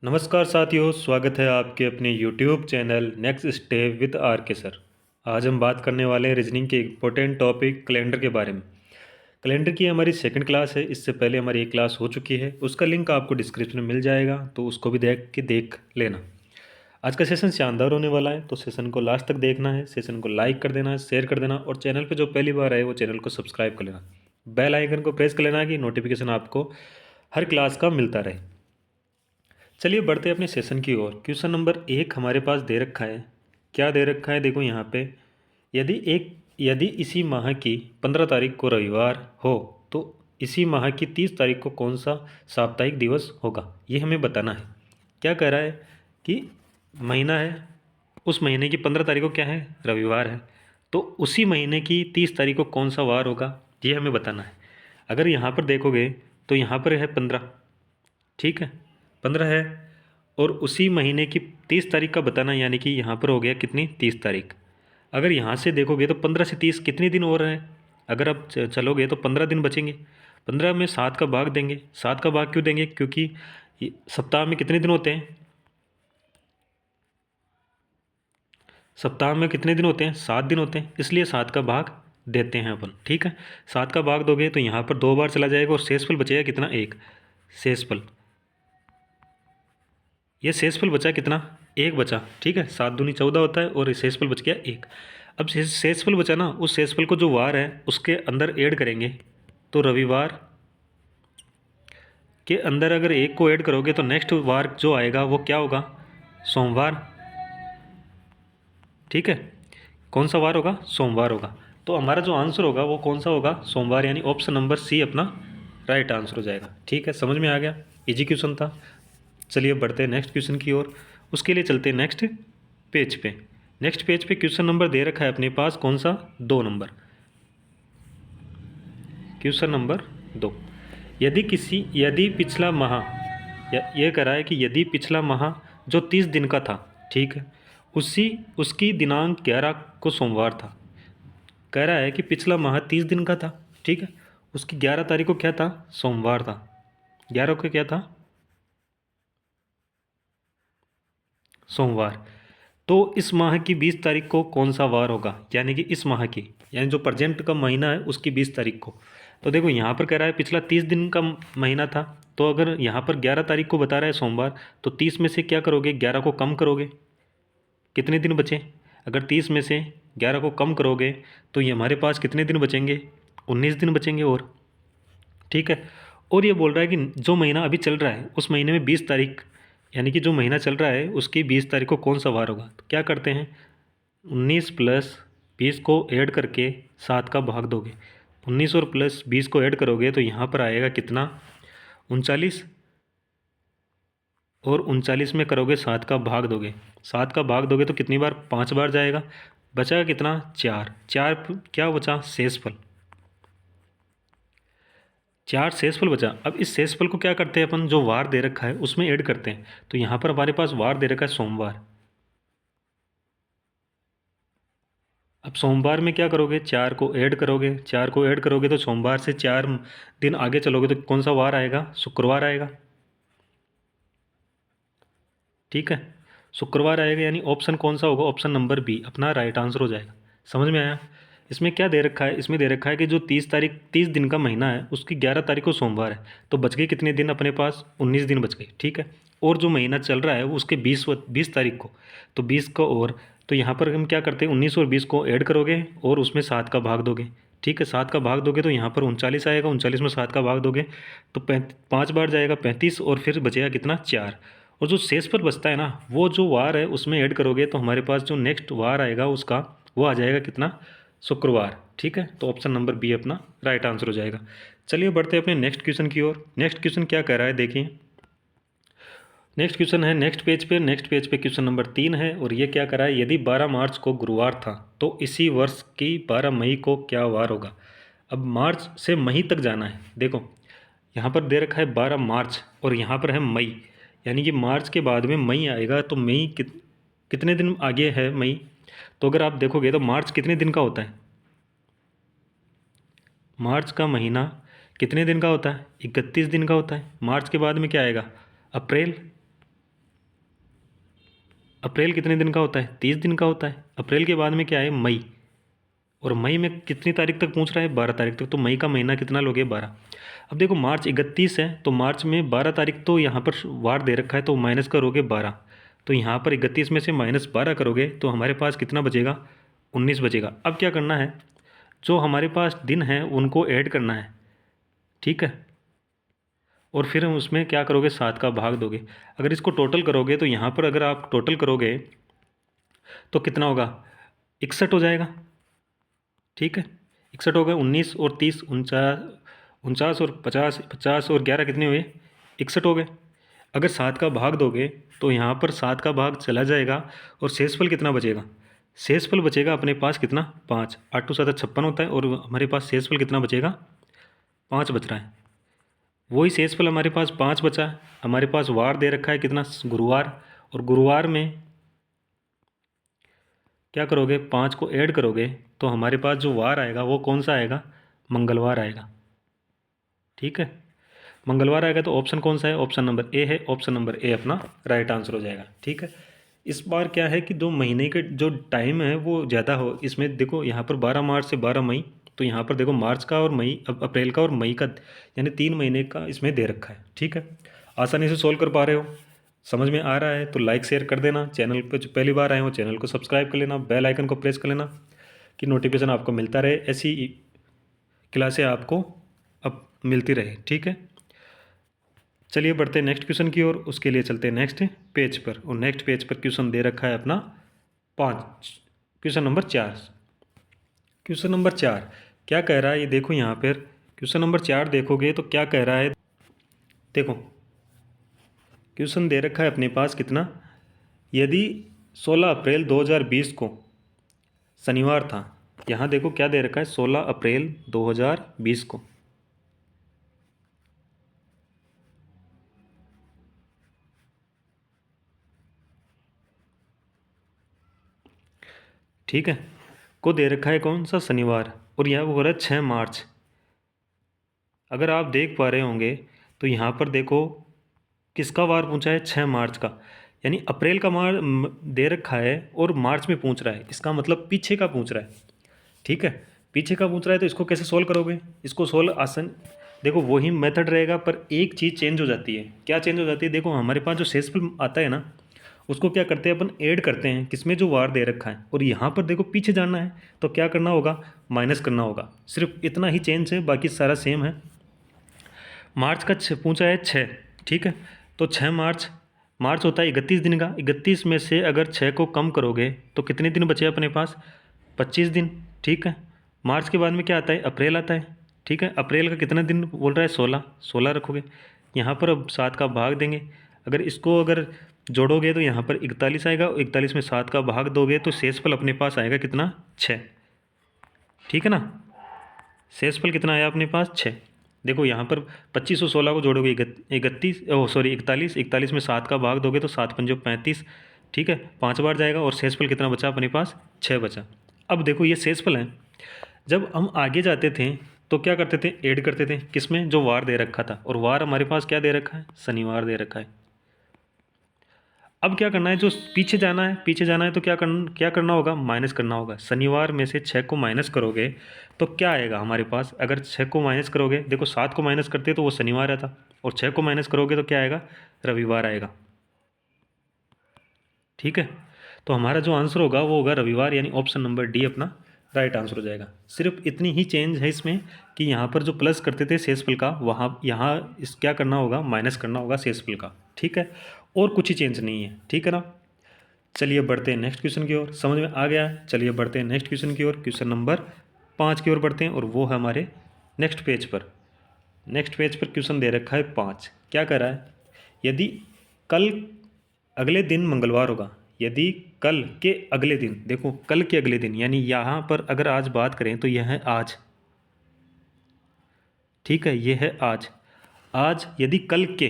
नमस्कार साथियों, स्वागत है आपके अपने YouTube channel next step with R K sir. आज हम बात करने वाले हैं रीजनिंग के इम्पोर्टेंट टॉपिक कैलेंडर के बारे में। कैलेंडर की हमारी सेकंड क्लास है। इससे पहले हमारी एक क्लास हो चुकी है, उसका लिंक आपको डिस्क्रिप्शन में मिल जाएगा, तो उसको भी देख लेना। आज का सेशन शानदार होने वाला है, तो सेशन को लास्ट तक देखना है। सेशन को लाइक कर देना है, शेयर कर देना, और चैनल पर जो पहली बार आए वो चैनल को सब्सक्राइब कर लेना। बेल आइकन को प्रेस कर लेना कि नोटिफिकेशन आपको हर क्लास का मिलता रहे। चलिए बढ़ते हैं अपने सेशन की ओर। क्वेश्चन नंबर 1 हमारे पास दे रखा है। क्या दे रखा है देखो यहाँ पे, यदि इसी माह की 15 तारीख को रविवार हो तो इसी माह की 30 तारीख को कौन सा साप्ताहिक दिवस होगा, ये हमें बताना है। क्या कह रहा है कि महीना है, उस महीने की 15 तारीख को क्या है, रविवार है, तो उसी महीने की 30 तारीख को कौन सा वार होगा, ये हमें बताना है। अगर यहाँ पर देखोगे तो यहाँ पर है 15, ठीक है, 15 है, और उसी महीने की 30 तारीख का बताना, यानी कि यहाँ पर हो गया कितनी, 30 तारीख। अगर यहाँ से देखोगे तो 15 से 30 कितने दिन और हैं, अगर आप चलोगे तो 15 दिन बचेंगे। 15 में 7 का भाग देंगे। 7 का भाग क्यों देंगे, क्योंकि सप्ताह में कितने दिन होते हैं, सप्ताह में कितने दिन होते हैं, 7 दिन होते हैं, इसलिए 7 का भाग देते हैं अपन, ठीक है। 7 का भाग दोगे तो यहाँ पर 2 बार चला जाएगा और शेषफल बचेगा कितना, 1। शेषफल, ये शेषफल बचा कितना, 1 बचा, ठीक है। 7 दूनी 14 होता है और शेषफल बच गया 1। अब शेषफल बचा ना, उस शेषफल को जो वार है उसके अंदर ऐड करेंगे। तो रविवार के अंदर अगर 1 को ऐड करोगे तो नेक्स्ट वार जो आएगा वो क्या होगा, सोमवार, ठीक है। कौन सा वार होगा, सोमवार होगा। तो हमारा जो आंसर होगा वो कौन सा होगा, सोमवार, यानी ऑप्शन नंबर सी अपना राइट आंसर हो जाएगा, ठीक है। समझ में आ गया, इजी क्वेश्चन था। चलिए बढ़ते हैं नेक्स्ट क्वेश्चन की ओर। उसके लिए चलते हैं नेक्स्ट पेज पे। नेक्स्ट पेज पे क्वेश्चन नंबर दे रखा है अपने पास, कौन सा, 2 नंबर। क्वेश्चन नंबर 2, यदि पिछला माह, ये कह रहा है कि यदि पिछला माह जो 30 दिन का था, ठीक है, उसकी दिनांक 11 को सोमवार था। कह रहा है कि पिछला माह 30 दिन का था, ठीक है, उसकी 11 तारीख को क्या था, सोमवार था। 11 को क्या था, सोमवार। तो इस माह की 20 तारीख को कौन सा वार होगा, यानी कि इस माह की, यानी जो प्रेजेंट का महीना है उसकी 20 तारीख को। तो देखो यहाँ पर कह रहा है पिछला 30 दिन का महीना था, तो अगर यहाँ पर 11 तारीख को बता रहा है सोमवार, तो 30 में से क्या करोगे, 11 को कम करोगे, कितने दिन बचे। अगर 30 में से 11 को कम करोगे तो ये हमारे पास कितने दिन बचेंगे, 19 दिन बचेंगे, और ठीक है। और ये बोल रहा है कि जो महीना अभी चल रहा है उस महीने में 20 तारीख, यानी कि जो महीना चल रहा है उसकी 20 तारीख को कौन सा वार होगा। तो क्या करते हैं, 19 प्लस 20 को ऐड करके 7 का भाग दोगे। 19 और प्लस 20 को ऐड करोगे तो यहाँ पर आएगा कितना, 39, और 39 में करोगे 7 का भाग दोगे। 7 का भाग दोगे तो कितनी बार, 5 बार जाएगा। बचा कितना, 4। 4 क्या बचा, शेषफल, 4 शेषफल बचा। अब इस शेषफल को क्या करते हैं अपन, जो वार दे रखा है उसमें ऐड करते हैं। तो यहाँ पर हमारे पास वार दे रखा है सोमवार। अब सोमवार में क्या करोगे, 4 को ऐड करोगे। 4 को ऐड करोगे तो सोमवार से 4 दिन आगे चलोगे तो कौन सा वार आएगा, शुक्रवार आएगा, ठीक है। शुक्रवार आएगा, यानी ऑप्शन कौन सा होगा, ऑप्शन नंबर बी अपना राइट आंसर हो जाएगा। समझ में आया। इसमें क्या दे रखा है, इसमें दे रखा है कि जो 30 दिन का महीना है उसकी 11 तारीख को सोमवार है, तो बच गए कितने दिन अपने पास, 19 दिन बच गए, ठीक है। और जो महीना चल रहा है वो उसके 20 तारीख को, तो 20 को, और तो यहाँ पर हम क्या करते हैं, 19 और 20 को ऐड करोगे और उसमें 7 का भाग दोगे, ठीक है। 7 का भाग दोगे तो यहाँ पर 39 आएगा। 39 में 7 का भाग दोगे तो 5 बार जाएगा 35, और फिर बचेगा कितना, 4। और जो शेष पर बचता है ना, वो जो वार है उसमें ऐड करोगे तो हमारे पास जो नेक्स्ट वार आएगा उसका, वो आ जाएगा कितना, शुक्रवार, ठीक है। तो ऑप्शन नंबर बी अपना राइट आंसर हो जाएगा। चलिए बढ़ते हैं अपने नेक्स्ट क्वेश्चन की ओर। नेक्स्ट क्वेश्चन क्या कह रहा है देखिए। नेक्स्ट क्वेश्चन है नेक्स्ट पेज पे क्वेश्चन नंबर 3 है, और ये क्या करा है, यदि 12 मार्च को गुरुवार था तो इसी वर्ष की 12 मई को क्या वार होगा। अब मार्च से मई तक जाना है। देखो यहाँ पर दे रखा है 12 मार्च और यहाँ पर है मई, यानी कि मार्च के बाद में मई आएगा, तो मई कितने दिन आगे है मई। तो अगर आप देखोगे तो मार्च कितने दिन का होता है, मार्च का महीना कितने दिन का होता है, 31 दिन का होता है। मार्च के बाद में क्या आएगा, अप्रैल, अप्रैल कितने दिन का होता है? 30 दिन का होता है। अप्रैल के बाद में क्या है? मई। और मई में कितनी तारीख तक पहुंच रहा है? 12 तारीख तक। तो मई का महीना कितना लोगे? 12। अब देखो मार्च 31 है, तो मार्च में 12 तारीख तो यहाँ पर वार दे रखा है, तो माइनस करोगे 12। तो यहाँ पर 31 में से -12 करोगे तो हमारे पास कितना बचेगा? 19 बचेगा। अब क्या करना है, जो हमारे पास दिन है उनको ऐड करना है, ठीक है। और फिर हम उसमें क्या करोगे? 7 का भाग दोगे। अगर इसको टोटल करोगे तो यहाँ पर अगर आप टोटल करोगे तो कितना होगा? 61 हो जाएगा, ठीक है। 61 हो गए। 19 और 30 49, 49 और 50, 50 और 11 कितने हुए? 61 हो गए। अगर 7 का भाग दोगे तो यहाँ पर 7 का भाग चला जाएगा और शेषफल कितना बचेगा? शेषफल बचेगा अपने पास कितना? 5। 8 टू 7 56 होता है, और हमारे पास शेषफल कितना बचेगा? 5 बच रहा है। वही शेषफल हमारे पास 5 बचा है। हमारे पास वार दे रखा है कितना? गुरुवार। और गुरुवार में क्या करोगे? 5 को ऐड करोगे तो हमारे पास जो वार आएगा वो कौन सा आएगा? मंगलवार आएगा, ठीक है। मंगलवार आएगा तो ऑप्शन कौन सा है? ऑप्शन नंबर ए है। ऑप्शन नंबर ए अपना राइट आंसर हो जाएगा, ठीक है। इस बार क्या है कि 2 महीने के जो टाइम है वो ज़्यादा हो। इसमें देखो यहाँ पर 12 मार्च से 12 मई, तो यहाँ पर देखो मार्च का और मई, अप्रैल का और मई का, यानी 3 महीने का इसमें दे रखा है, ठीक है। आसानी से सोल्व कर पा रहे हो, समझ में आ रहा है तो लाइक शेयर कर देना। चैनल पर जो पहली बार आए हो चैनल को सब्सक्राइब कर लेना, बेल आइकन को प्रेस कर लेना कि नोटिफिकेशन आपको मिलता रहे, ऐसी क्लासें आपको अब मिलती रहे, ठीक है। चलिए बढ़ते हैं नेक्स्ट क्वेश्चन की ओर। उसके लिए चलते हैं नेक्स्ट पेज पर, और नेक्स्ट पेज पर क्वेश्चन दे रखा है अपना 5, क्वेश्चन नंबर 4। क्वेश्चन नंबर 4 क्या कह रहा है ये देखो यहाँ पर। क्वेश्चन नंबर 4 देखोगे तो क्या कह रहा है, देखो क्वेश्चन दे रखा है अपने पास कितना, यदि 16 अप्रैल 2020 को शनिवार था। यहाँ देखो क्या दे रखा है, 16 अप्रैल 2020 को, ठीक है, को दे रखा है कौन सा? शनिवार। और यह हो रहा है 6 मार्च। अगर आप देख पा रहे होंगे तो यहाँ पर देखो किसका वार पूछा है? 6 मार्च का। यानी अप्रैल का दे रखा है और मार्च में पूछ रहा है, इसका मतलब पीछे का पूछ रहा है, ठीक है। पीछे का पूछ रहा है तो इसको कैसे सोल्व करोगे? इसको सोल्व आसान, देखो वही मेथड रहेगा पर एक चीज़ चेंज हो जाती है। क्या चेंज हो जाती है? देखो हमारे पास जो शेषफल आता है ना, उसको क्या करते हैं अपन? ऐड करते हैं किसमें? जो वार दे रखा है। और यहाँ पर देखो पीछे जाना है तो क्या करना होगा? माइनस करना होगा। सिर्फ इतना ही चेंज है, बाकी सारा सेम है। मार्च का पूछा है 6, ठीक है। तो 6 मार्च, मार्च होता है 31 दिन का। 31 में से अगर 6 को कम करोगे तो कितने दिन बचे अपने पास? 25 दिन, ठीक है। मार्च के बाद में क्या आता है? अप्रैल आता है, ठीक है। अप्रैल का कितना दिन बोल रहा है? 16। 16 रखोगे। यहाँ पर अब 7 का भाग देंगे। अगर इसको अगर जोड़ोगे तो यहाँ पर 41 आएगा। 41 में 7 का भाग दोगे तो शेषफल अपने पास आएगा कितना? 6, ठीक है ना। शेषफल कितना आया अपने पास? 6। देखो यहाँ पर 25 और 16 को जोड़ोगे 31, सॉरी 41। 41 में 7 का भाग दोगे तो 7 पंजो 35, ठीक है। 5 बार जाएगा और शेषफल कितना बचा अपने पास? 6 बचा। अब देखो ये शेषफल है। जब हम आगे जाते थे तो क्या करते थे? ऐड करते थे किसमें? जो वार दे रखा था। और वार हमारे पास क्या दे रखा है? शनिवार दे रखा है। अब क्या करना है? जो पीछे जाना है, पीछे जाना है तो क्या करना होगा? माइनस करना होगा। शनिवार में से 6 को माइनस करोगे तो क्या आएगा हमारे पास? अगर 6 को माइनस करोगे, देखो 7 को माइनस करते तो वो शनिवार आता, और 6 को माइनस करोगे तो क्या आएगा? रविवार आएगा, ठीक है। तो हमारा जो आंसर होगा वो होगा रविवार, यानी ऑप्शन नंबर डी अपना राइट आंसर हो जाएगा। सिर्फ इतनी ही चेंज है इसमें कि यहाँ पर जो प्लस करते थे शेषफल का, वहाँ यहाँ इस क्या करना होगा? माइनस करना होगा शेषफल का, ठीक है। और कुछ ही चेंज नहीं है, ठीक है ना। चलिए बढ़ते हैं नेक्स्ट क्वेश्चन की ओर। समझ में आ गया? चलिए बढ़ते हैं नेक्स्ट क्वेश्चन की ओर। क्वेश्चन नंबर 5 की ओर बढ़ते हैं, और वो है हमारे नेक्स्ट पेज पर। नेक्स्ट पेज पर क्वेश्चन दे रखा है 5। क्या कर रहा है? यदि कल अगले दिन मंगलवार होगा, यदि कल के अगले दिन, देखो कल के अगले दिन यानी यहाँ पर अगर आज बात करें तो यह है आज, ठीक है, ये है आज। आज यदि कल के,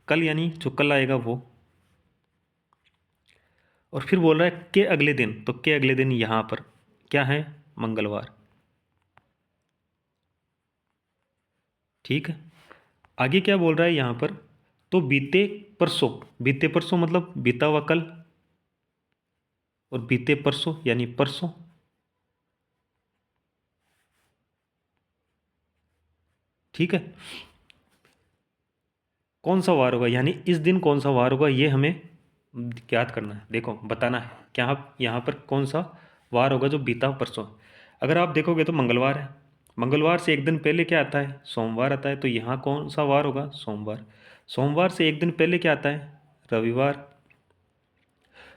कल यानी जो कल आएगा वो, और फिर बोल रहा है के अगले दिन, तो के अगले दिन यहाँ पर क्या है? मंगलवार, ठीक है। आगे क्या बोल रहा है यहाँ पर? तो बीते परसों, बीते परसों मतलब बीता हुआ कल, और बीते परसों यानी परसों। ठीक है, कौन सा वार होगा यानी इस दिन कौन सा वार होगा ये हमें ज्ञात करना है। देखो बताना है क्या यहाँ पर कौन सा वार होगा जो बीता परसों है। अगर आप देखोगे तो मंगलवार है, मंगलवार से एक दिन पहले क्या आता है, सोमवार आता है। तो यहाँ कौन सा वार होगा, सोमवार। सोमवार से एक दिन पहले क्या आता है, रविवार।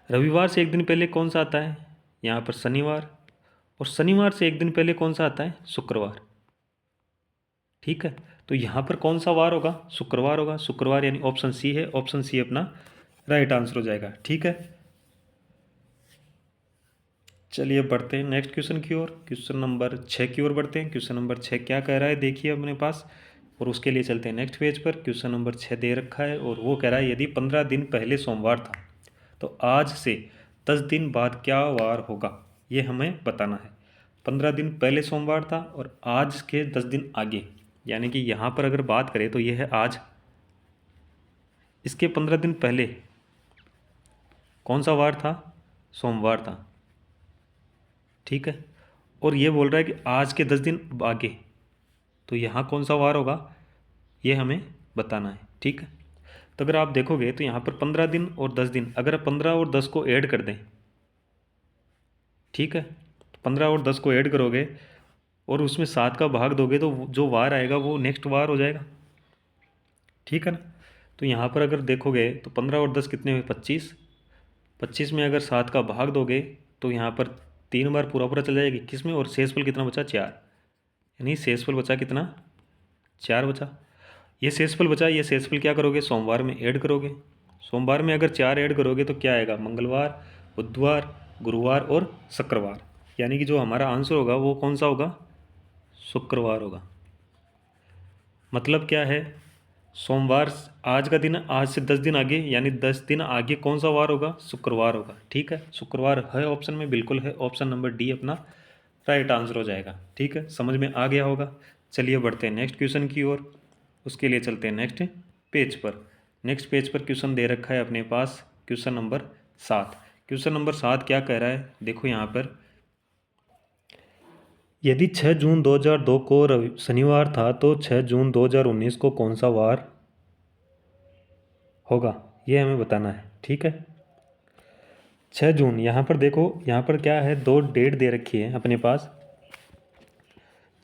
रविवार से एक दिन पहले कौन सा आता है, यहाँ पर शनिवार। और शनिवार से एक दिन पहले कौन सा आता है, शुक्रवार। ठीक है, तो यहाँ पर कौन सा वार होगा, शुक्रवार होगा। शुक्रवार यानी ऑप्शन सी है, ऑप्शन सी अपना राइट आंसर हो जाएगा। ठीक है, चलिए बढ़ते हैं नेक्स्ट क्वेश्चन की ओर, क्वेश्चन नंबर 6 की ओर बढ़ते हैं। क्वेश्चन नंबर 6 क्या कह रहा है देखिए अपने पास, और उसके लिए चलते हैं नेक्स्ट पेज पर। क्वेश्चन नंबर 6 दे रखा है और वो कह रहा है यदि 15 दिन पहले सोमवार था तो आज से 10 दिन बाद क्या वार होगा, ये हमें बताना है। 15 दिन पहले सोमवार था और आज के 10 दिन आगे, यानी कि यहाँ पर अगर बात करें तो ये है आज। इसके 15 दिन पहले कौन सा वार था, सोमवार था। ठीक है, और ये बोल रहा है कि आज के 10 दिन आगे, तो यहाँ कौन सा वार होगा ये हमें बताना है। ठीक है, तो अगर आप देखोगे तो यहाँ पर 15 दिन और 10 दिन, अगर 15 और 10 को ऐड कर दें, ठीक है, तो 15 और 10 को ऐड करोगे और उसमें 7 का भाग दोगे तो जो वार आएगा वो नेक्स्ट वार हो जाएगा। ठीक है ना, तो यहाँ पर अगर देखोगे तो 15 और 10 कितने हुए, 25। 25 में अगर 7 का भाग दोगे तो यहाँ पर 3 बार पूरा पूरा चल जाएगा 21 में, और शेषफल कितना बचा, 4। यानी शेषफल बचा कितना, 4 बचा। ये शेषफल बचा, ये शेषफल क्या करोगे, सोमवार में ऐड करोगे। सोमवार में अगर 4 ऐड करोगे तो क्या आएगा, मंगलवार, बुधवार, गुरुवार और शुक्रवार। यानी कि जो हमारा आंसर होगा वो कौन सा होगा, शुक्रवार होगा। मतलब क्या है, सोमवार आज का दिन, आज से 10 दिन आगे यानी 10 दिन आगे कौन सा वार होगा, शुक्रवार होगा। ठीक है, शुक्रवार है ऑप्शन में, बिल्कुल है, ऑप्शन नंबर डी अपना राइट आंसर हो जाएगा। ठीक है, समझ में आ गया होगा। चलिए बढ़ते हैं नेक्स्ट क्वेश्चन की ओर, उसके लिए चलते हैं नेक्स्ट पेज पर। नेक्स्ट पेज पर क्वेश्चन दे रखा है अपने पास, क्वेश्चन नंबर 7। क्वेश्चन नंबर 7 क्या कह रहा है देखो यहाँ पर, यदि 6 जून 2002 को शनिवार था तो 6 जून 2019 को कौन सा वार होगा, ये हमें बताना है। ठीक है, 6 जून, यहाँ पर देखो, यहाँ पर क्या है, दो डेट दे रखी है अपने पास,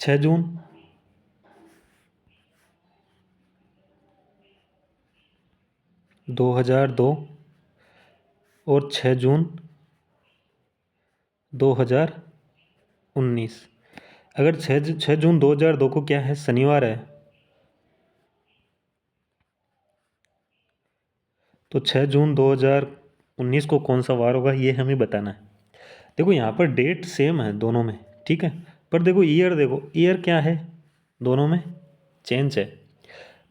6 जून 2002 और 6 जून 2019। अगर 6 जून 2002 को क्या है, शनिवार है, तो 6 जून 2019 को कौन सा वार होगा ये हमें बताना है। देखो यहाँ पर डेट सेम है दोनों में, ठीक है, पर देखो ईयर, देखो ईयर क्या है, दोनों में चेंज है।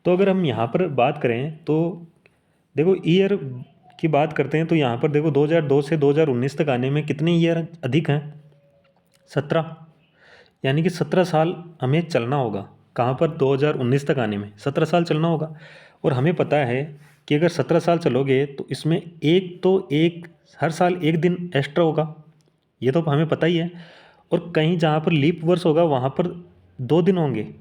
तो अगर हम यहाँ पर बात करें तो देखो ईयर की बात करते हैं तो यहाँ पर देखो 2002 से 2019 तक आने में कितने ईयर अधिक हैं, 17। यानी कि 17 साल हमें चलना होगा, कहाँ पर, 2019 तक आने में 17 साल चलना होगा। और हमें पता है कि अगर 17 साल चलोगे तो इसमें एक हर साल एक दिन एक्स्ट्रा होगा, ये तो हमें पता ही है। और कहीं जहाँ पर लीप वर्ष होगा वहाँ पर 2 दिन होंगे,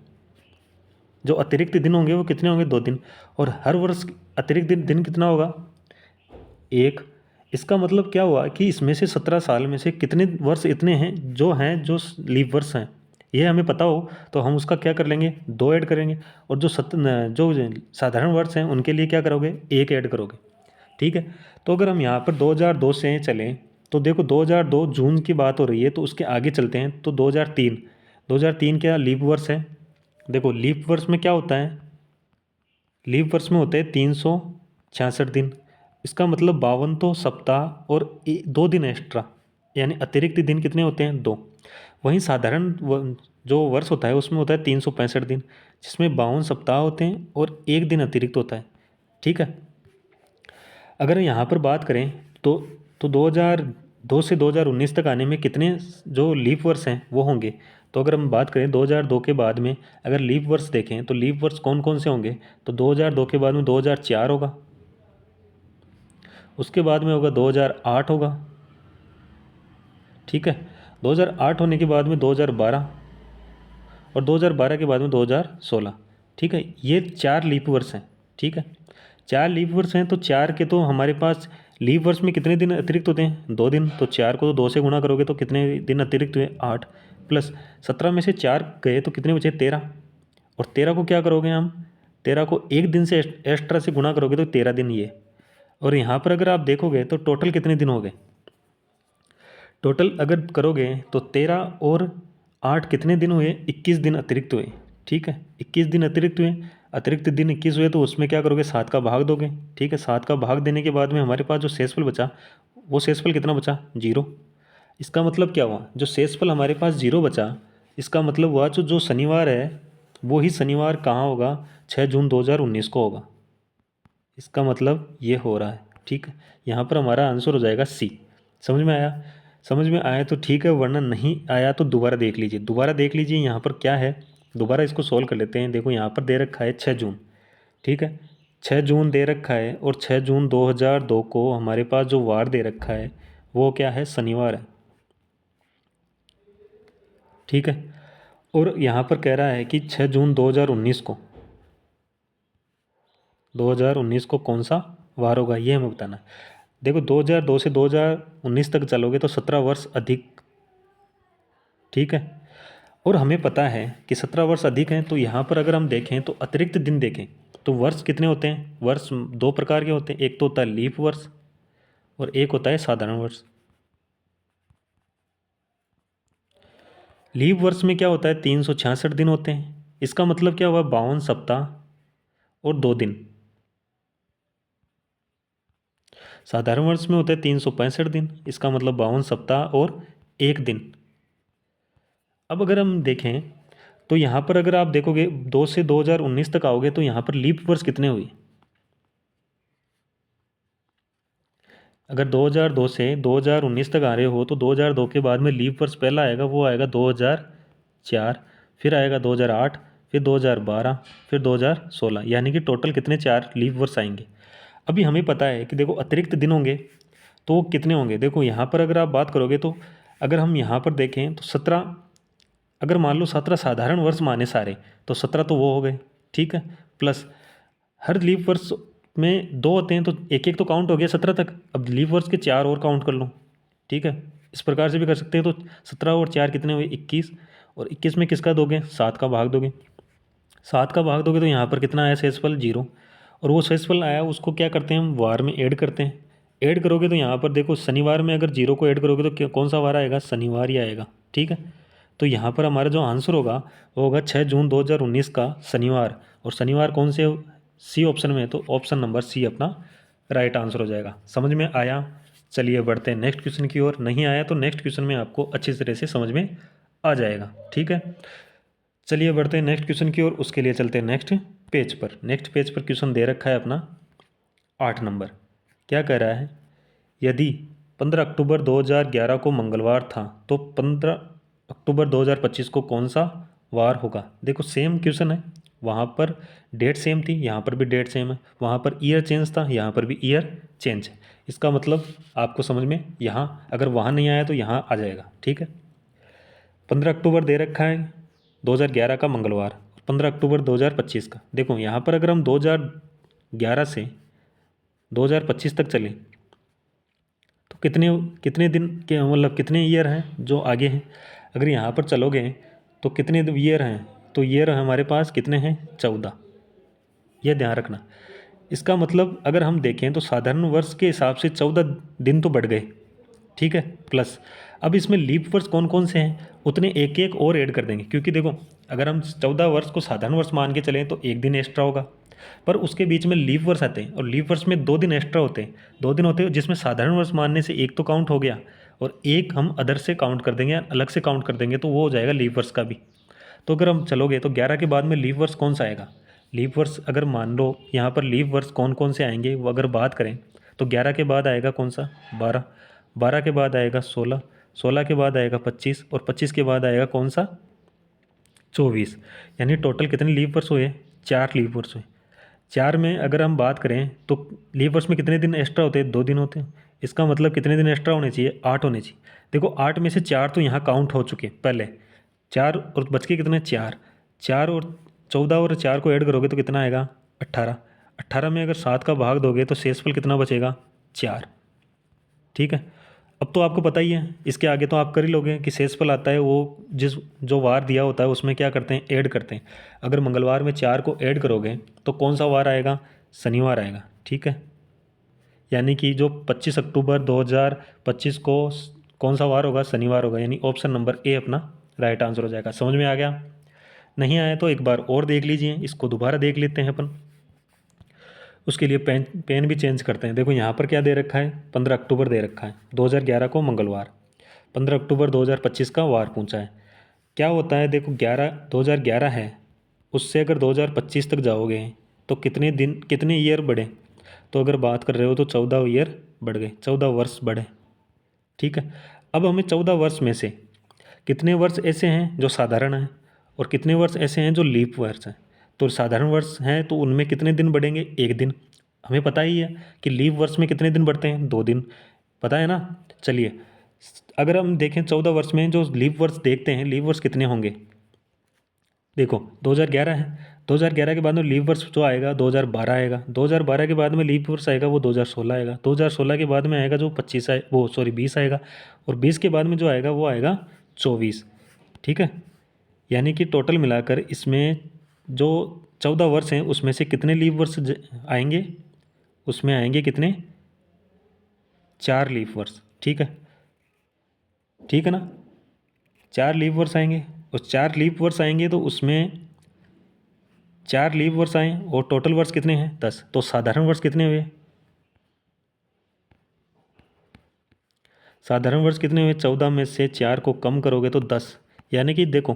जो अतिरिक्त दिन होंगे वो कितने होंगे, 2 दिन। और हर वर्ष अतिरिक्त दिन कितना होगा, एक। इसका मतलब क्या हुआ कि इसमें से 17 साल में से कितने वर्ष इतने हैं जो लीप वर्ष हैं, ये हमें पता हो तो हम उसका क्या कर लेंगे, 2 ऐड करेंगे। और जो साधारण वर्ष हैं उनके लिए क्या करोगे, 1 ऐड करोगे। ठीक है, तो अगर हम यहाँ पर 2002 से चलें तो देखो 2002 जून की बात हो रही है, तो उसके आगे चलते हैं तो 2003। 2003 क्या लीप वर्ष है, देखो लीप वर्ष में क्या होता है, लीप वर्ष में होते हैं 366 दिन। इसका मतलब 52 तो सप्ताह और 2 दिन एक्स्ट्रा, यानी अतिरिक्त दिन कितने होते हैं, 2। वहीं साधारण जो वर्ष होता है उसमें होता है 365 दिन, जिसमें 52 सप्ताह होते हैं और 1 दिन अतिरिक्त होता है। ठीक है, अगर यहाँ पर बात करें तो 2002 से 2019 तक आने में कितने जो लीप वर्ष हैं वो होंगे। तो अगर हम बात करें 2002 के बाद में अगर लीप वर्ष देखें तो लीप वर्ष कौन कौन से होंगे, तो 2002 के बाद में 2004 होगा, उसके बाद में होगा 2008 होगा, ठीक है। 2008 होने के बाद में 2012 और 2012 के बाद में 2016, ठीक है। ये 4 लीप वर्ष हैं, ठीक है। 4 लीप वर्ष हैं तो 4 के तो हमारे पास लीप वर्ष में कितने दिन अतिरिक्त होते हैं? 2 दिन। तो 4 को तो 2 से गुणा करोगे तो कितने दिन अतिरिक्त हुए? 8 प्लस 17 में से 4 गए तो कितने बचे? 13। और 13 को क्या करोगे हम? 13 को एक दिन से एक्स्ट्रा से गुणा करोगे तो 13 दिन ये। और यहाँ पर अगर आप देखोगे तो टोटल कितने दिन हो गए? टोटल अगर करोगे तो 13 और 8 कितने दिन हुए? 21 दिन अतिरिक्त हुए, ठीक है। 21 दिन अतिरिक्त हुए, अतिरिक्त दिन 21 हुए तो उसमें क्या करोगे? 7 का भाग दोगे, ठीक है। 7 का भाग देने के बाद में हमारे पास जो शेषफल बचा, वो शेषफल कितना बचा? 0। इसका मतलब क्या हुआ? जो शेषफल हमारे पास 0 बचा, इसका मतलब हुआ जो शनिवार है वो ही शनिवार कहाँ होगा? 6 जून 2019 को होगा। इसका मतलब ये हो रहा है, ठीक है। यहाँ पर हमारा आंसर हो जाएगा सी। समझ में आया? समझ में आया तो ठीक है, वरना नहीं आया तो दोबारा देख लीजिए। दोबारा देख लीजिए यहाँ पर क्या है, दोबारा इसको सोल्व कर लेते हैं। देखो यहाँ पर दे रखा है 6 जून, ठीक है। 6 जून दे रखा है और 6 जून 2002 को हमारे पास जो वार दे रखा है वो क्या है? शनिवार है, ठीक है। और यहाँ पर कह रहा है कि 6 जून 2019 को कौन सा वार होगा, ये हमें बताना है। देखो 2002 से 2019 तक चलोगे तो 17 वर्ष अधिक, ठीक है। और हमें पता है कि 17 वर्ष अधिक हैं, तो यहाँ पर अगर हम देखें तो अतिरिक्त दिन देखें तो वर्ष कितने होते हैं? वर्ष 2 प्रकार के होते हैं, एक तो होता है लीप वर्ष और एक होता है साधारण वर्ष। लीप वर्ष में क्या होता है? 366 दिन होते हैं। इसका मतलब क्या हुआ? 52 सप्ताह और 2 दिन। साधारण वर्ष में होता है 365 दिन, इसका मतलब 52 सप्ताह और 1 दिन। अब अगर हम देखें तो यहाँ पर अगर आप देखोगे 2 से 2019 तक आओगे तो यहाँ पर लीप वर्ष कितने हुए? अगर 2002 से 2019 तक आ रहे हो तो 2002 के बाद में लीप वर्ष पहला आएगा, वो आएगा 2004, फिर आएगा 2008, फिर 2012, फिर 2016, यानी कि टोटल कितने? 4 लीप वर्ष आएंगे। अभी हमें पता है कि देखो अतिरिक्त दिन होंगे तो कितने होंगे? देखो यहाँ पर अगर आप बात करोगे तो अगर हम यहाँ पर देखें तो 17, अगर मान लो 17 साधारण वर्ष माने सारे तो 17 तो वो हो गए, ठीक है। प्लस हर लीप वर्ष में 2 होते हैं तो एक एक तो काउंट हो गया 17 तक। अब लीप वर्ष के 4 और काउंट कर लो, ठीक है। इस प्रकार से भी कर सकते हैं। तो 17 और 4 कितने हुए? 21। और 21 में किसका दोगे? 7 का भाग दोगे। 7 का भाग दोगे तो यहाँ पर कितना आया? शेषफल 0। और वो शेषफल आया उसको क्या करते हैं हम? वार में ऐड करते हैं। ऐड करोगे तो यहाँ पर देखो शनिवार में अगर 0 को ऐड करोगे तो कौन सा वार आएगा? शनिवार ही आएगा, ठीक है। तो यहाँ पर हमारा जो आंसर होगा वो होगा 6 जून 2019 का शनिवार। और शनिवार कौन से? सी ऑप्शन में है, तो ऑप्शन नंबर सी अपना राइट आंसर हो जाएगा। समझ में आया? चलिए बढ़ते हैं नेक्स्ट क्वेश्चन की ओर। नहीं आया तो नेक्स्ट क्वेश्चन में आपको अच्छी तरह से समझ में आ जाएगा, ठीक है। चलिए बढ़ते हैं नेक्स्ट क्वेश्चन की ओर। उसके लिए चलते हैं नेक्स्ट पेज पर। नेक्स्ट पेज पर क्वेश्चन दे रखा है अपना 8 नंबर। क्या कह रहा है? यदि 15 अक्टूबर 2011 को मंगलवार था तो 15 अक्टूबर 2025 को कौन सा वार होगा? देखो सेम क्वेश्चन है, वहाँ पर डेट सेम थी, यहाँ पर भी डेट सेम है। वहाँ पर ईयर चेंज था, यहाँ पर भी ईयर चेंज है। इसका मतलब आपको समझ में यहाँ अगर वहाँ नहीं आया तो यहाँ आ जाएगा, ठीक है। 15 अक्टूबर दे रखा है 2011 का मंगलवार, 15 अक्टूबर 2025 का। देखो यहाँ पर अगर हम 2011 से 2025 तक चलें तो कितने कितने दिन के मतलब कितने ईयर हैं जो आगे हैं? अगर यहाँ पर चलोगे तो कितने ईयर हैं? तो ईयर हमारे पास कितने हैं? 14। यह ध्यान रखना। इसका मतलब अगर हम देखें तो साधारण वर्ष के हिसाब से 14 दिन तो बढ़ गए, ठीक है। प्लस अब इसमें लीप वर्ष कौन कौन से हैं उतने एक एक और ऐड कर देंगे, क्योंकि देखो अगर हम 14 वर्ष को साधारण वर्ष मान के चलें तो 1 दिन एक्स्ट्रा होगा, पर उसके बीच में लीप वर्ष आते हैं और लीप वर्ष में 2 दिन एक्स्ट्रा होते हैं। 2 दिन होते हैं जिसमें साधारण वर्ष मानने से एक तो काउंट हो गया और एक हम अदर से काउंट कर देंगे, अलग से काउंट कर देंगे, तो वो हो जाएगा लीप वर्ष का भी। तो अगर हम चलोगे तो 11 के बाद में लीप वर्ष कौन सा आएगा? लीप वर्ष अगर मान लो यहाँ पर लीप वर्ष कौन कौन से आएंगे वो अगर बात करें तो 11 के बाद आएगा कौन सा? 12। 12 के बाद आएगा 16। 16 के बाद आएगा 25 और 25 के बाद आएगा कौन सा? 24। यानी टोटल कितने लीप वर्ष हुए? 4 लीप वर्ष हुए। 4 में अगर हम बात करें तो लीप वर्ष में कितने दिन एक्स्ट्रा होते हैं? 2 दिन होते हैं। इसका मतलब कितने दिन एक्स्ट्रा होने चाहिए? 8 होने चाहिए। देखो 8 में से 4 तो यहाँ काउंट हो चुके पहले, 4 और बच के कितने? 4। 4 और 14 और 4 को ऐड करोगे तो कितना आएगा? 18। 18 में अगर 7 का भाग दोगे तो शेषफल कितना बचेगा? 4। ठीक है। अब तो आपको पता ही है, इसके आगे तो आप कर ही लोगे कि शेषफल आता है वो जिस जो वार दिया होता है उसमें क्या करते हैं? ऐड करते हैं। अगर मंगलवार में 4 को ऐड करोगे तो कौन सा वार आएगा? शनिवार आएगा। ठीक है। यानी कि जो 25 अक्टूबर 2025 को कौन सा वार होगा? शनिवार होगा। यानी ऑप्शन नंबर ए अपना राइट आंसर हो जाएगा। समझ में आ गया? नहीं आया तो एक बार और देख लीजिए, इसको दोबारा देख लेते हैं अपन। उसके लिए पेन पेन भी चेंज करते हैं। देखो यहाँ पर क्या दे रखा है? 15 अक्टूबर दे रखा है, 2011 को मंगलवार। 15 अक्टूबर 2025 का वार पूछा है। क्या होता है? देखो 2011 है, उससे अगर 2025 तक जाओगे तो कितने दिन, कितने ईयर बढ़े? तो अगर बात कर रहे हो तो 14 ईयर बढ़ गए, 14 वर्ष बढ़े। ठीक है। अब हमें 14 वर्ष में से कितने वर्ष ऐसे हैं जो साधारण हैं और कितने वर्ष ऐसे हैं जो लीप वर्ष हैं? तो साधारण वर्ष हैं तो उनमें कितने दिन बढ़ेंगे? 1 दिन। हमें पता ही है कि लीप वर्ष में कितने दिन बढ़ते हैं? 2 दिन। पता है ना? चलिए, अगर हम देखें 14 वर्ष में जो लीप वर्ष देखते हैं, लीप वर्ष कितने होंगे? देखो 2011 है, 2011 के बाद में लीप वर्ष जो आएगा 2012 आएगा, 2012 के बाद में लीप वर्ष आएगा वो 2016 आएगा, 2016 के बाद में आएगा जो 25 आए वो सॉरी 20 आएगा, और 20 के बाद में जो आएगा वो आएगा 24। ठीक है। यानी कि टोटल मिलाकर इसमें जो 14 वर्ष हैं उसमें से कितने लीप वर्ष आएंगे? उसमें आएंगे कितने? 4 लीप वर्ष। ठीक है। ठीक है ना? 4 लीप वर्ष आएंगे, और 4 लीप वर्ष आएंगे तो उसमें 4 लीप वर्ष आए और टोटल वर्ष कितने हैं? 10। तो साधारण वर्ष कितने हुए? साधारण वर्ष कितने हुए? 14 में से 4 को कम करोगे तो 10। यानी कि देखो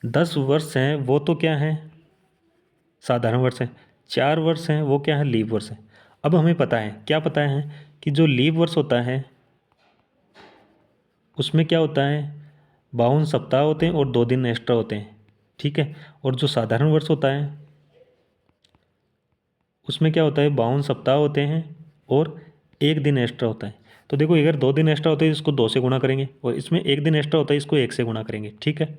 10 वर्ष हैं वो तो क्या है? साधारण वर्ष है। 4 वर्ष हैं वो क्या है? लीप वर्ष है। अब हमें पता है, क्या पता है? कि जो लीप वर्ष होता है उसमें क्या होता है? 52 सप्ताह होते हैं और 2 दिन एक्स्ट्रा होते हैं। ठीक है। और जो साधारण वर्ष होता है उसमें क्या होता है? 52 सप्ताह होते हैं और 1 दिन एक्स्ट्रा होता है। तो देखो अगर 2 दिन एक्स्ट्रा होते हैं इसको 2 से गुणा करेंगे, और इसमें 1 दिन एक्स्ट्रा होता है इसको 1 से गुणा करेंगे। ठीक है।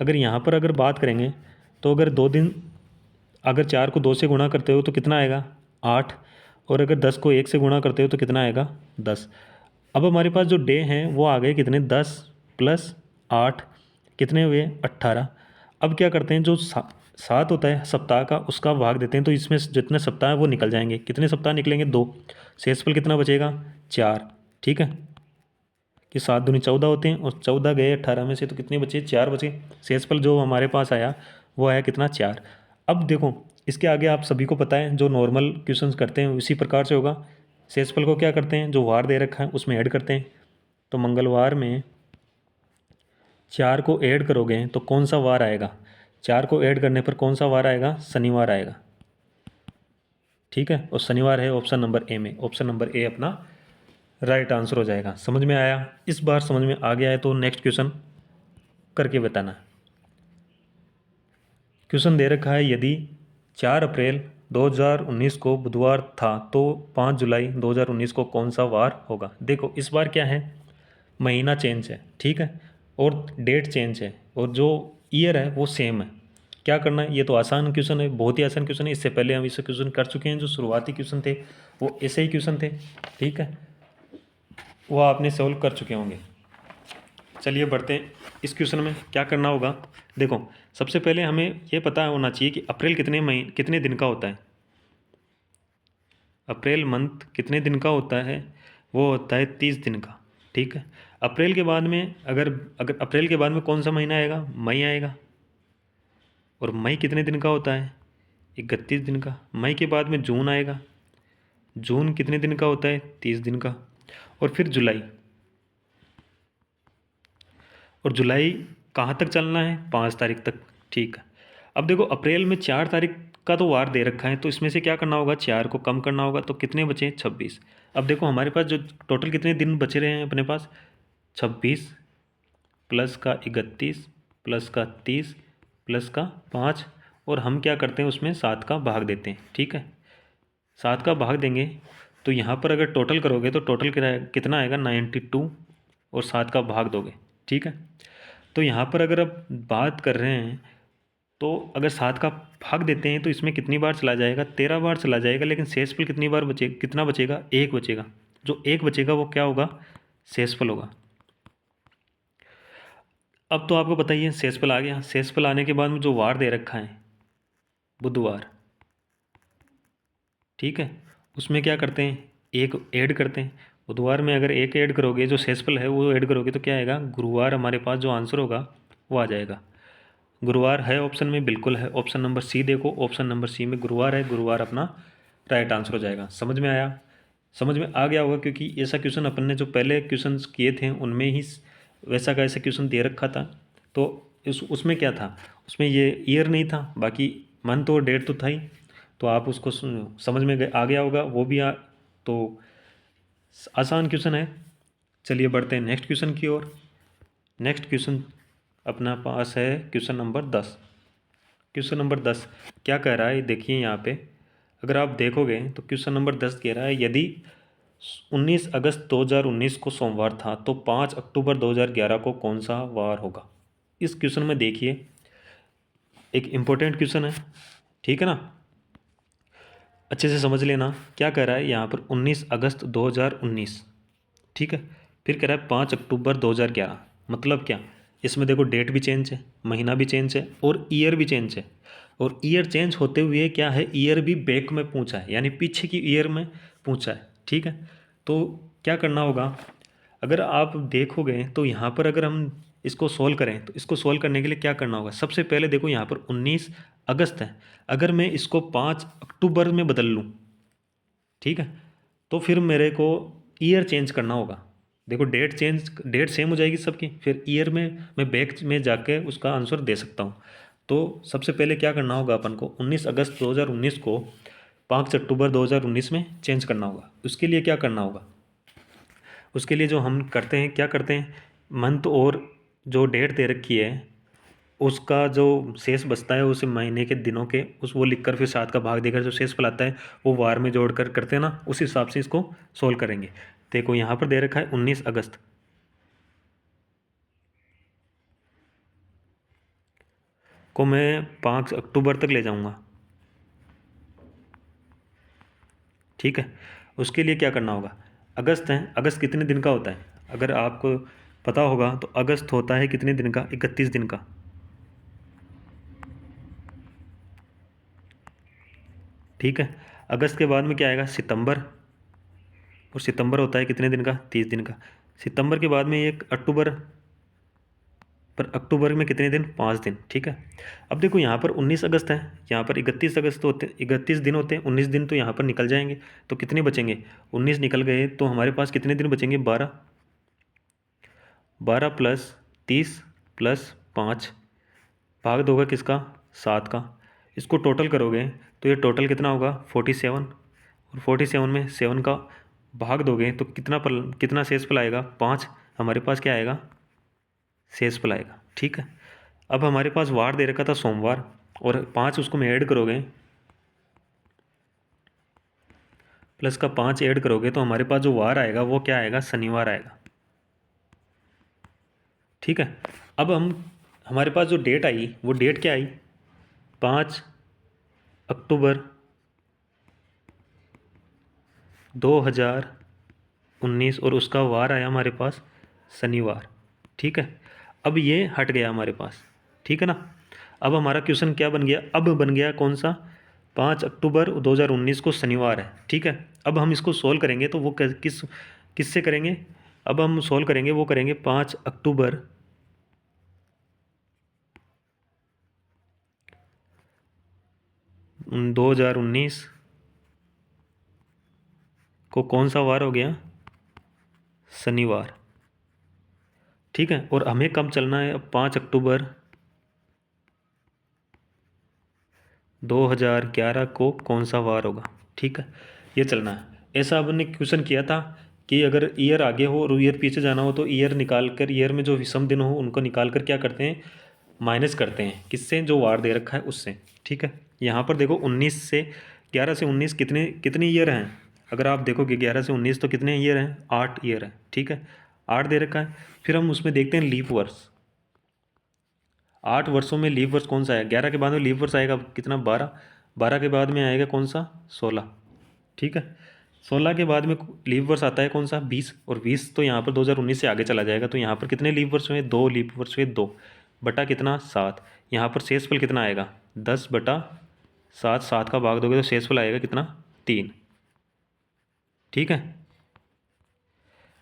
अगर यहाँ पर अगर बात करेंगे तो अगर 2 दिन, अगर 4 को 2 से गुणा करते हो तो कितना आएगा? 8। और अगर 10 को 1 से गुणा करते हो तो कितना आएगा? 10। अब हमारे पास जो डे हैं वो आ गए कितने? 10 प्लस 8 कितने हुए? 18। अब क्या करते हैं, जो 7 होता है सप्ताह का उसका भाग देते हैं, तो इसमें से जितने सप्ताह हैं वो निकल जाएंगे। कितने सप्ताह निकलेंगे? 2। शेषफल कितना बचेगा? 4। ठीक है। कि 7 दूनी 14 होते हैं और 14 गए 18 में से तो कितने बचे? 4 बचे। शेषफल जो हमारे पास आया वो आया कितना? 4। अब देखो इसके आगे आप सभी को पता है जो नॉर्मल क्वेश्चंस करते हैं उसी प्रकार से होगा। शेषफल को क्या करते हैं? जो वार दे रखा है उसमें ऐड करते हैं। तो मंगलवार में 4 को ऐड करोगे तो कौन सा वार आएगा? 4 को ऐड करने पर कौन सा वार आएगा? शनिवार आएगा। ठीक है। और शनिवार है ऑप्शन नंबर ए में। ऑप्शन नंबर ए अपना राइट आंसर हो जाएगा। समझ में आया? इस बार समझ में आ गया है तो नेक्स्ट क्वेश्चन करके बताना। क्वेश्चन दे रखा है, यदि 4 अप्रैल 2019 को बुधवार था तो 5 जुलाई 2019 को कौन सा वार होगा? देखो इस बार क्या है? महीना चेंज है। ठीक है। और डेट चेंज है और जो ईयर है वो सेम है। क्या करना है? ये तो आसान क्वेश्चन है, बहुत ही आसान क्वेश्चन है। इससे पहले हम इसे क्वेश्चन कर चुके हैं। जो शुरुआती क्वेश्चन थे वो ऐसे ही क्वेश्चन थे। ठीक है। वो आपने सॉल्व कर चुके होंगे। चलिए बढ़ते हैं इस क्वेश्चन में। क्या करना होगा? देखो सबसे पहले हमें ये पता होना चाहिए कि अप्रैल कितने दिन का होता है। अप्रैल मंथ कितने दिन का होता है? वो होता है 30 दिन का। ठीक है। अप्रैल के बाद में अगर अगर अप्रैल के बाद में कौन सा महीना आएगा? मई आएगा। और मई कितने दिन का होता है? 31 दिन का। मई के बाद में जून आएगा। जून कितने दिन का होता है? 30 दिन का। और फिर जुलाई। और जुलाई कहाँ तक चलना है? 5 तारीख तक। ठीक है। अब देखो अप्रैल में 4 तारीख का तो वार दे रखा है, तो इसमें से क्या करना होगा? 4 को कम करना होगा। तो कितने बचे? 26। अब देखो हमारे पास जो टोटल कितने दिन बचे रहे हैं अपने पास? 26 प्लस का 31 प्लस का 30 प्लस का 5 और हम क्या करते हैं उसमें 7 का भाग देते हैं। ठीक है, 7 का भाग देंगे तो यहाँ पर अगर टोटल करोगे तो टोटल कितना आएगा 92 और 7 का भाग दोगे। ठीक है, तो यहाँ पर अगर आप बात कर रहे हैं तो अगर 7 का भाग देते हैं तो इसमें कितनी बार चला जाएगा, 13 बार चला जाएगा, लेकिन शेषफल कितनी बार कितना बचेगा, 1 बचेगा। जो 1 बचेगा वो क्या होगा, शेषफल होगा। अब तो आपको पता ही है शेषफल आ गया। शेषफल आने के बाद में जो वार दे रखा है बुधवार, ठीक है, उसमें क्या करते हैं, एक ऐड करते हैं। बुधवार में अगर एक ऐड करोगे, जो शेषफल है वो ऐड करोगे तो क्या आएगा, गुरुवार हमारे पास जो आंसर होगा वो आ जाएगा। गुरुवार है ऑप्शन में, बिल्कुल है। ऑप्शन नंबर सी देखो, ऑप्शन नंबर सी में गुरुवार है, गुरुवार अपना राइट आंसर हो जाएगा। समझ में आया, समझ में आ गया होगा, क्योंकि ऐसा क्वेश्चन अपन ने जो पहले क्वेश्चन किए थे उनमें ही वैसा का ऐसा क्वेश्चन दे रखा था। तो उसमें क्या था, उसमें ये ईयर नहीं था, बाकी मंथ और डेट तो था ही। तो आप उसको समझ में आ गया होगा वो भी तो आसान क्वेश्चन है। चलिए बढ़ते हैं नेक्स्ट क्वेश्चन की ओर। नेक्स्ट क्वेश्चन अपना पास है क्वेश्चन नंबर 10। क्वेश्चन नंबर 10 क्या कह रहा है, देखिए यहाँ पे अगर आप देखोगे तो क्वेश्चन नंबर 10 कह रहा है, यदि 19 अगस्त 2019 को सोमवार था तो 5 अक्टूबर 2011 को कौन सा वार होगा। इस क्वेश्चन में देखिए एक इम्पोर्टेंट क्वेश्चन है, ठीक है ना, अच्छे से समझ लेना। क्या कह रहा है यहाँ पर 19 अगस्त 2019, ठीक है, फिर कह रहा है 5 अक्टूबर 2011, मतलब क्या, इसमें देखो डेट भी चेंज है, महीना भी चेंज है और ईयर भी चेंज है। और ईयर चेंज होते हुए क्या है, ईयर भी बैक में पूछा है, यानी पीछे की ईयर में पूछा है। ठीक है, तो क्या करना होगा, अगर आप देखोगे तो यहाँ पर अगर हम इसको सोल्व करें तो इसको सोल्व करने के लिए क्या करना होगा, सबसे पहले देखो यहाँ पर 19 अगस्त है, अगर मैं इसको 5 अक्टूबर में बदल लूँ, ठीक है, तो फिर मेरे को ईयर चेंज करना होगा। देखो डेट सेम हो जाएगी सबकी, फिर ईयर में मैं बैक में जाके उसका आंसर दे सकता हूँ। तो सबसे पहले क्या करना होगा अपन को, 19 अगस्त 2019 को 5 अक्टूबर 2019 में चेंज करना होगा। उसके लिए क्या करना होगा, उसके लिए जो हम करते हैं, क्या करते हैं, मंथ और जो डेट दे रखी है उसका जो शेष बचता है उस महीने के दिनों के उस वो लिखकर फिर 7 का भाग देकर जो शेष फल आता है वो वार में जोड़कर करते हैं ना, उस हिसाब से इसको सोल्व करेंगे। देखो यहाँ पर दे रखा है 19 अगस्त, को मैं 5 अक्टूबर तक ले जाऊँगा। ठीक है, उसके लिए क्या करना होगा, अगस्त है, अगस्त कितने दिन का होता है, अगर आपको पता होगा तो अगस्त होता है कितने दिन का, 31 दिन का। ठीक है, अगस्त के बाद में क्या आएगा, सितंबर, और सितंबर होता है कितने दिन का, 30 दिन का। सितंबर के बाद में एक अक्टूबर, पर अक्टूबर में कितने दिन, 5 दिन। ठीक है, अब देखो यहाँ पर 19 अगस्त है, यहाँ पर 31 अगस्त होते, 31 दिन होते हैं, 19 दिन तो यहाँ पर निकल जाएंगे, तो कितने बचेंगे, 19 निकल गए तो हमारे पास कितने दिन बचेंगे, 12, 12 प्लस 30 प्लस 5, भाग दोगा किसका, 7 का। इसको टोटल करोगे तो ये टोटल कितना होगा, 47, और 47 में 7 का भाग दोगे तो कितना शेषफल आएगा, 5, हमारे पास क्या आएगा, शेषफल आएगा। ठीक है, अब हमारे पास वार दे रखा था सोमवार, और 5 उसको में ऐड करोगे, प्लस का 5 ऐड करोगे तो हमारे पास जो वार आएगा वो क्या आएगा, शनिवार आएगा। ठीक है, अब हमारे पास जो डेट आई वो डेट क्या आई, 5 अक्टूबर 2019, और उसका वार आया हमारे पास शनिवार। ठीक है, अब ये हट गया हमारे पास, ठीक है ना। अब हमारा क्वेश्चन क्या बन गया, अब बन गया कौन सा, 5 अक्टूबर 2019 को शनिवार है। ठीक है, अब हम इसको सोल्व करेंगे तो वो किससे करेंगे, अब हम सोल्व करेंगे वो करेंगे 5 अक्टूबर 2019 को कौन सा वार हो गया, शनिवार। ठीक है, और हमें कब चलना है, अब 5 अक्टूबर 2011 को कौन सा वार होगा। ठीक है, ये चलना है। ऐसा हमने क्वेश्चन किया था कि अगर ईयर आगे हो और ईयर पीछे जाना हो तो ईयर निकाल कर, ईयर में जो विषम दिन हो उनको निकाल कर क्या करते हैं, माइनस करते हैं किससे, जो वार दे रखा है उससे। ठीक है, यहाँ पर देखो 11 से 19 कितने ईयर हैं। अगर आप देखोगे 11 से 19 तो कितने ईयर हैं, 8 ईयर हैं। ठीक है, 8 दे रखा है। फिर हम उसमें देखते हैं लीप वर्ष। 8 वर्षों में लीप वर्ष कौन सा है, 11 के बाद में लीप वर्ष आएगा कितना, 12। 12 के बाद में आएगा कौन सा, 16। ठीक है, 16 के बाद में लीप वर्ष आता है कौन सा, 20। और 20 तो यहाँ पर 2019 से आगे चला जाएगा। तो यहाँ पर कितने लीप वर्ष हुए, 2 लीप वर्ष हुए, 2 बटा कितना, 7। यहाँ पर शेषफल कितना आएगा, 10/7। 7 का भाग दोगे तो शेषफल आएगा कितना, 3। ठीक है,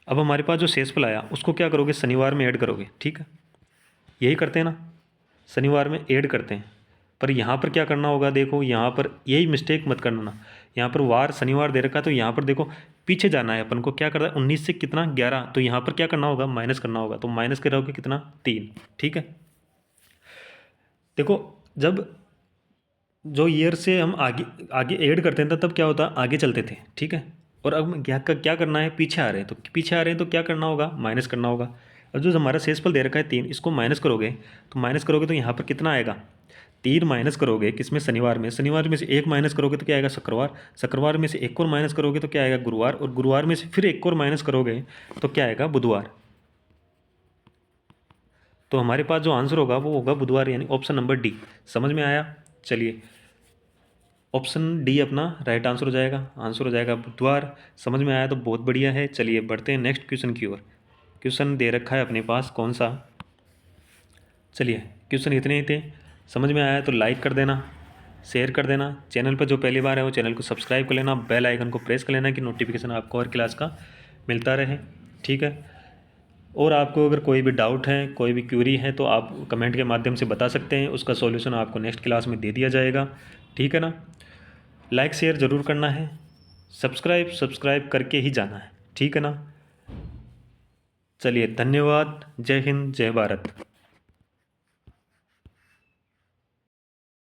अब हमारे पास जो शेषफल आया उसको क्या करोगे, शनिवार में ऐड करोगे। ठीक है, यही करते हैं ना, शनिवार में ऐड करते हैं। पर यहाँ पर क्या करना होगा, देखो यहाँ पर यही मिस्टेक मत करना ना। यहाँ पर वार शनिवार दे रखा है तो यहाँ पर देखो पीछे जाना है अपन को, क्या करना है, 19 से कितना, 11। तो यहाँ पर क्या करना होगा, माइनस करना होगा। तो माइनस करोगे कितना, 3। ठीक है, देखो जब जो ईयर से हम आगे आगे ऐड करते हैं तब क्या होता, आगे चलते थे। ठीक है, और अब क्या करना है, पीछे आ रहे हैं। तो पीछे आ रहे हैं तो क्या करना होगा, माइनस करना होगा। अब जो हमारा शेषफल दे रखा है 3, इसको माइनस करोगे। तो यहाँ पर कितना आएगा, 3 माइनस करोगे किसमें, शनिवार में। शनिवार में से 1 माइनस करोगे तो क्या आएगा, शुक्रवार। शुक्रवार में से 1 और माइनस करोगे तो क्या आएगा, गुरुवार। और गुरुवार में से फिर 1 और माइनस करोगे तो क्या आएगा, बुधवार। तो हमारे पास जो आंसर होगा वो होगा बुधवार, यानी ऑप्शन नंबर डी। समझ में आया, चलिए ऑप्शन डी अपना राइट आंसर हो जाएगा। आंसर हो जाएगा बुधवार। समझ में आया तो बहुत बढ़िया है। चलिए बढ़ते हैं नेक्स्ट क्वेश्चन की ओर। क्वेश्चन दे रखा है अपने पास कौन सा, चलिए क्वेश्चन इतने ही थे। समझ में आया तो लाइक कर देना, शेयर कर देना। चैनल पर जो पहली बार है वो चैनल को सब्सक्राइब कर लेना, बेल आइकन को प्रेस कर लेना कि नोटिफिकेशन आपको हर क्लास का मिलता रहे। ठीक है, और आपको अगर कोई भी डाउट है, कोई भी क्यूरी है तो आप कमेंट के माध्यम से बता सकते हैं। उसका सॉल्यूशन आपको नेक्स्ट क्लास में दे दिया जाएगा। ठीक है ना, लाइक शेयर ज़रूर करना है, सब्सक्राइब करके ही जाना है। ठीक है ना, चलिए धन्यवाद। जय हिंद, जय भारत।